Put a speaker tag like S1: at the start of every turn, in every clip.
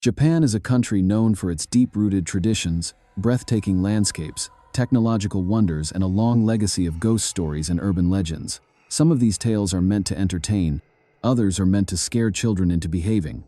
S1: Japan is a country known for its deep-rooted traditions, breathtaking landscapes, technological wonders, and a long legacy of ghost stories and urban legends. Some of these tales are meant to entertain, others are meant to scare children into behaving.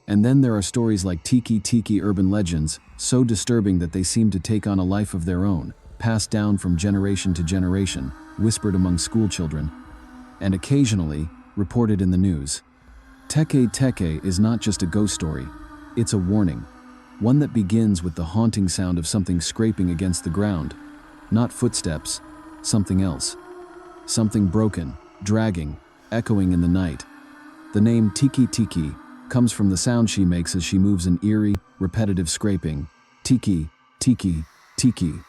S1: And then there are stories like Teke Teke urban legends, so disturbing that they seem to take on a life of their own, passed down from generation to generation, whispered among schoolchildren, and occasionally reported in the news. Teke Teke is not just a ghost story, it's a warning. One that begins with the haunting sound of something scraping against the ground. Not footsteps, something else. Something broken, dragging, echoing in the night. The name Teke Teke comes from the sound she makes as she moves, an eerie, repetitive scraping. Teke, teke, teke.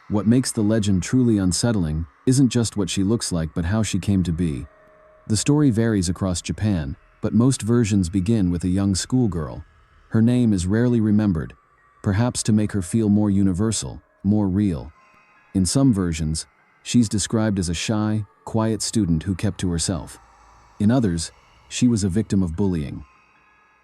S1: What makes the legend truly unsettling isn't just what she looks like, but how she came to be. The story varies across Japan, but most versions begin with a young schoolgirl. Her name is rarely remembered, perhaps to make her feel more universal, more real. In some versions, she's described as a shy, quiet student who kept to herself. In others, she was a victim of bullying.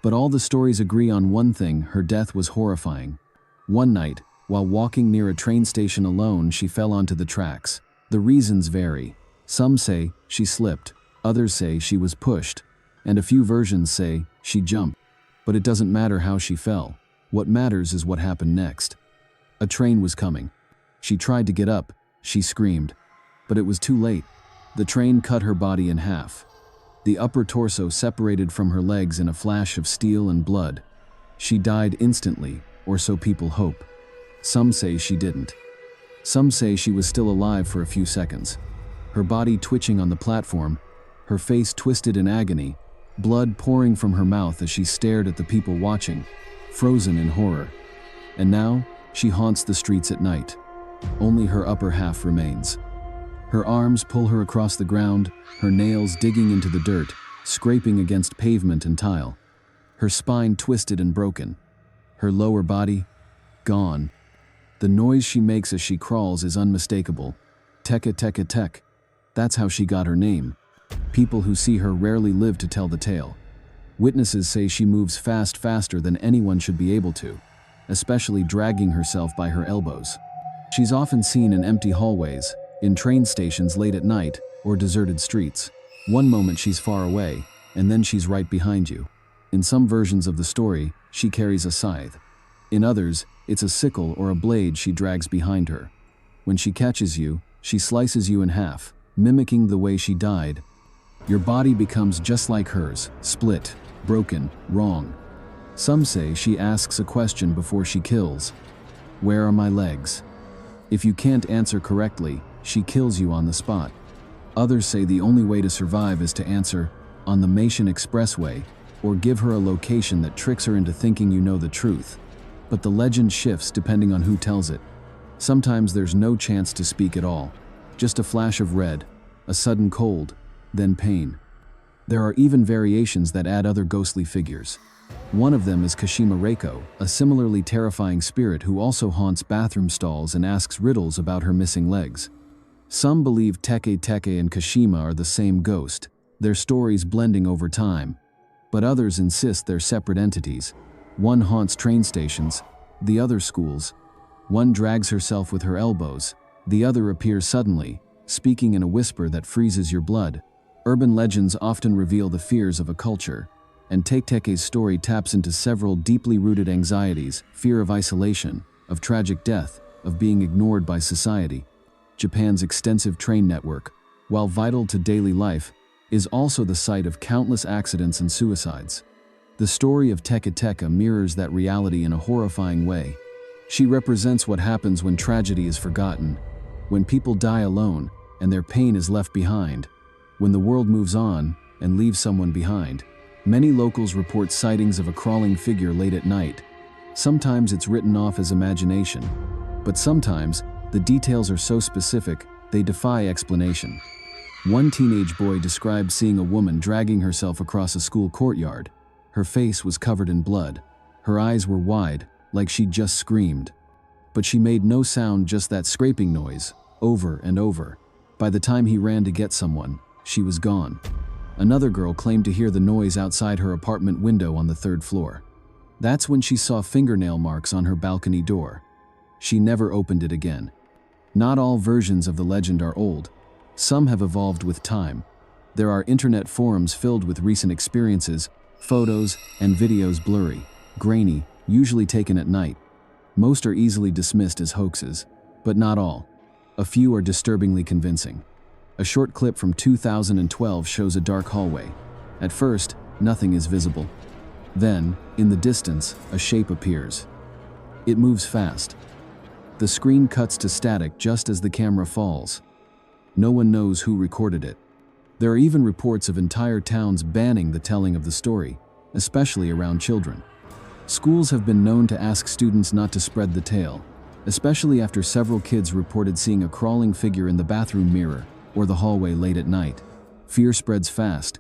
S1: But all the stories agree on one thing: her death was horrifying. One night, while walking near a train station alone, she fell onto the tracks. The reasons vary. Some say she slipped, others say she was pushed, and a few versions say she jumped. But it doesn't matter how she fell. What matters is what happened next. A train was coming. She tried to get up, she screamed. But it was too late. The train cut her body in half. The upper torso separated from her legs in a flash of steel and blood. She died instantly, or so people hope. Some say she didn't. Some say she was still alive for a few seconds. Her body twitching on the platform, her face twisted in agony, blood pouring from her mouth as she stared at the people watching, frozen in horror. And now, she haunts the streets at night. Only her upper half remains. Her arms pull her across the ground, her nails digging into the dirt, scraping against pavement and tile. Her spine twisted and broken. Her lower body, gone. The noise she makes as she crawls is unmistakable. Teke Teke Teke. That's how she got her name. People who see her rarely live to tell the tale. Witnesses say she moves faster than anyone should be able to, especially dragging herself by her elbows. She's often seen in empty hallways, in train stations late at night, or deserted streets. One moment she's far away, and then she's right behind you. In some versions of the story, she carries a scythe. In others, it's a sickle or a blade she drags behind her. When she catches you, she slices you in half, mimicking the way she died. Your body becomes just like hers, split, broken, wrong. Some say she asks a question before she kills. Where are my legs? If you can't answer correctly, she kills you on the spot. Others say the only way to survive is to answer, on the Mason Expressway, or give her a location that tricks her into thinking you know the truth. But the legend shifts depending on who tells it. Sometimes there's no chance to speak at all. Just a flash of red, a sudden cold, then pain. There are even variations that add other ghostly figures. One of them is Kashima Reiko, a similarly terrifying spirit who also haunts bathroom stalls and asks riddles about her missing legs. Some believe Teke Teke and Kashima are the same ghost, their stories blending over time. But others insist they're separate entities. One haunts train stations, the other schools. One drags herself with her elbows, the other appears suddenly, speaking in a whisper that freezes your blood. Urban legends often reveal the fears of a culture, and Teke Teke's story taps into several deeply rooted anxieties: fear of isolation, of tragic death, of being ignored by society. Japan's extensive train network, while vital to daily life, is also the site of countless accidents and suicides. The story of Teke Teke mirrors that reality in a horrifying way. She represents what happens when tragedy is forgotten, when people die alone and their pain is left behind, when the world moves on and leaves someone behind. Many locals report sightings of a crawling figure late at night. Sometimes it's written off as imagination, but sometimes the details are so specific they defy explanation. One teenage boy described seeing a woman dragging herself across a school courtyard. Her face was covered in blood. Her eyes were wide, like she'd just screamed. But she made no sound, just that scraping noise, over and over. By the time he ran to get someone, she was gone. Another girl claimed to hear the noise outside her apartment window on the third floor. That's when she saw fingernail marks on her balcony door. She never opened it again. Not all versions of the legend are old. Some have evolved with time. There are internet forums filled with recent experiences, photos and videos blurry, grainy, usually taken at night. Most are easily dismissed as hoaxes, but not all. A few are disturbingly convincing. A short clip from 2012 shows a dark hallway. At first, nothing is visible. Then, in the distance, a shape appears. It moves fast. The screen cuts to static just as the camera falls. No one knows who recorded it. There are even reports of entire towns banning the telling of the story, especially around children. Schools have been known to ask students not to spread the tale, especially after several kids reported seeing a crawling figure in the bathroom mirror or the hallway late at night. Fear spreads fast,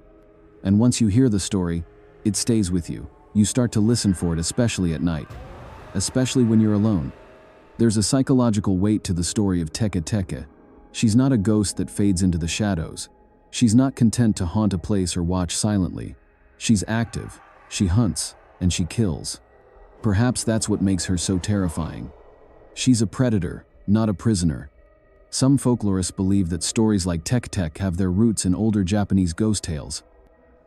S1: and once you hear the story, it stays with you. You start to listen for it, especially at night, especially when you're alone. There's a psychological weight to the story of Teke Teke. She's not a ghost that fades into the shadows. She's not content to haunt a place or watch silently. She's active, she hunts, and she kills. Perhaps that's what makes her so terrifying. She's a predator, not a prisoner. Some folklorists believe that stories like Teke Teke have their roots in older Japanese ghost tales.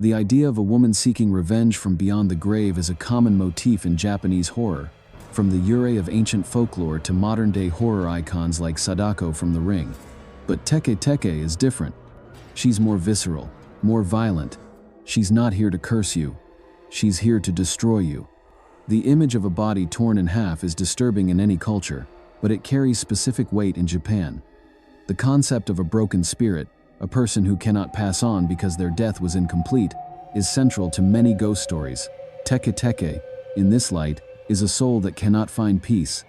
S1: The idea of a woman seeking revenge from beyond the grave is a common motif in Japanese horror, from the yurei of ancient folklore to modern-day horror icons like Sadako from The Ring. But Teke Teke is different. She's more visceral, more violent. She's not here to curse you. She's here to destroy you. The image of a body torn in half is disturbing in any culture, but it carries specific weight in Japan. The concept of a broken spirit, a person who cannot pass on because their death was incomplete, is central to many ghost stories. Teke Teke, in this light, is a soul that cannot find peace.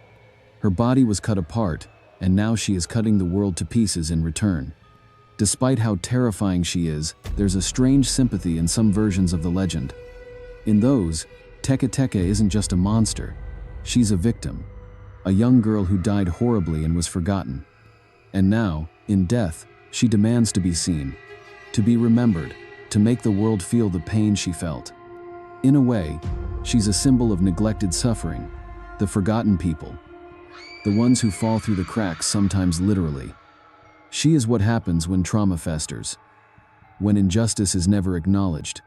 S1: Her body was cut apart, and now she is cutting the world to pieces in return. Despite how terrifying she is, there's a strange sympathy in some versions of the legend. In those, Teke Teke isn't just a monster. She's a victim. A young girl who died horribly and was forgotten. And now, in death, she demands to be seen, to be remembered, to make the world feel the pain she felt. In a way, she's a symbol of neglected suffering, the forgotten people, the ones who fall through the cracks, sometimes literally. She is what happens when trauma festers, when injustice is never acknowledged,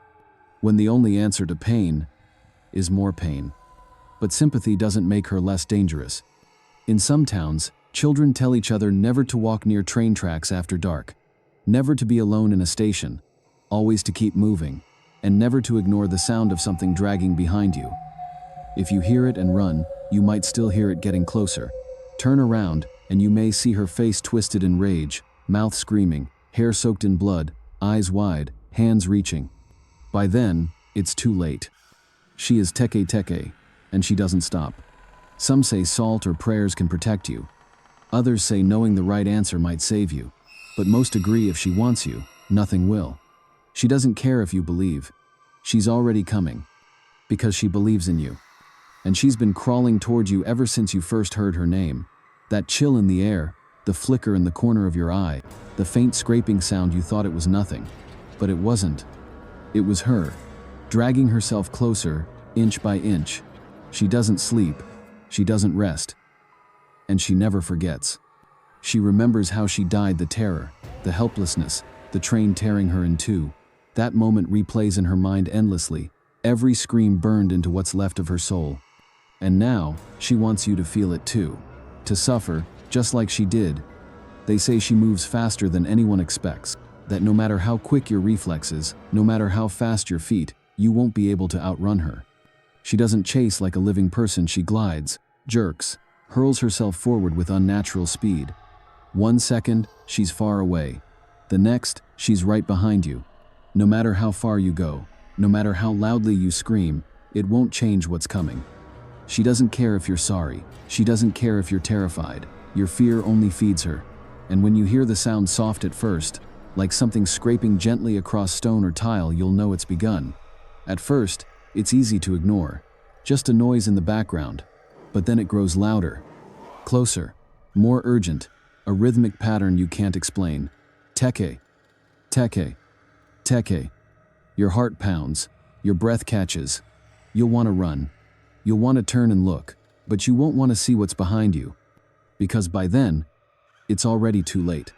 S1: when the only answer to pain is more pain. But sympathy doesn't make her less dangerous. In some towns, children tell each other never to walk near train tracks after dark, never to be alone in a station, always to keep moving, and never to ignore the sound of something dragging behind you. If you hear it and run, you might still hear it getting closer. Turn around, and you may see her face twisted in rage, mouth screaming, hair soaked in blood, eyes wide, hands reaching. By then, it's too late. She is Teke Teke, and she doesn't stop. Some say salt or prayers can protect you. Others say knowing the right answer might save you. But most agree if she wants you, nothing will. She doesn't care if you believe. She's already coming, because she believes in you. And she's been crawling toward you ever since you first heard her name. That chill in the air, the flicker in the corner of your eye, the faint scraping sound, you thought it was nothing. But it wasn't. It was her, dragging herself closer, inch by inch. She doesn't sleep. She doesn't rest. And she never forgets. She remembers how she died, the terror, the helplessness, the train tearing her in two. That moment replays in her mind endlessly. Every scream burned into what's left of her soul. And now, she wants you to feel it too. To suffer, just like she did. They say she moves faster than anyone expects. That no matter how quick your reflexes, no matter how fast your feet, you won't be able to outrun her. She doesn't chase like a living person, she glides, jerks, hurls herself forward with unnatural speed. 1 second, she's far away. The next, she's right behind you. No matter how far you go, no matter how loudly you scream, it won't change what's coming. She doesn't care if you're sorry. She doesn't care if you're terrified. Your fear only feeds her. And when you hear the sound soft at first, like something scraping gently across stone or tile, you'll know it's begun. At first, it's easy to ignore. Just a noise in the background. But then it grows louder, closer, more urgent, a rhythmic pattern you can't explain. Teke, Teke, Teke. Your heart pounds, your breath catches. You'll want to run. You'll want to turn and look, but you won't want to see what's behind you, because by then, it's already too late.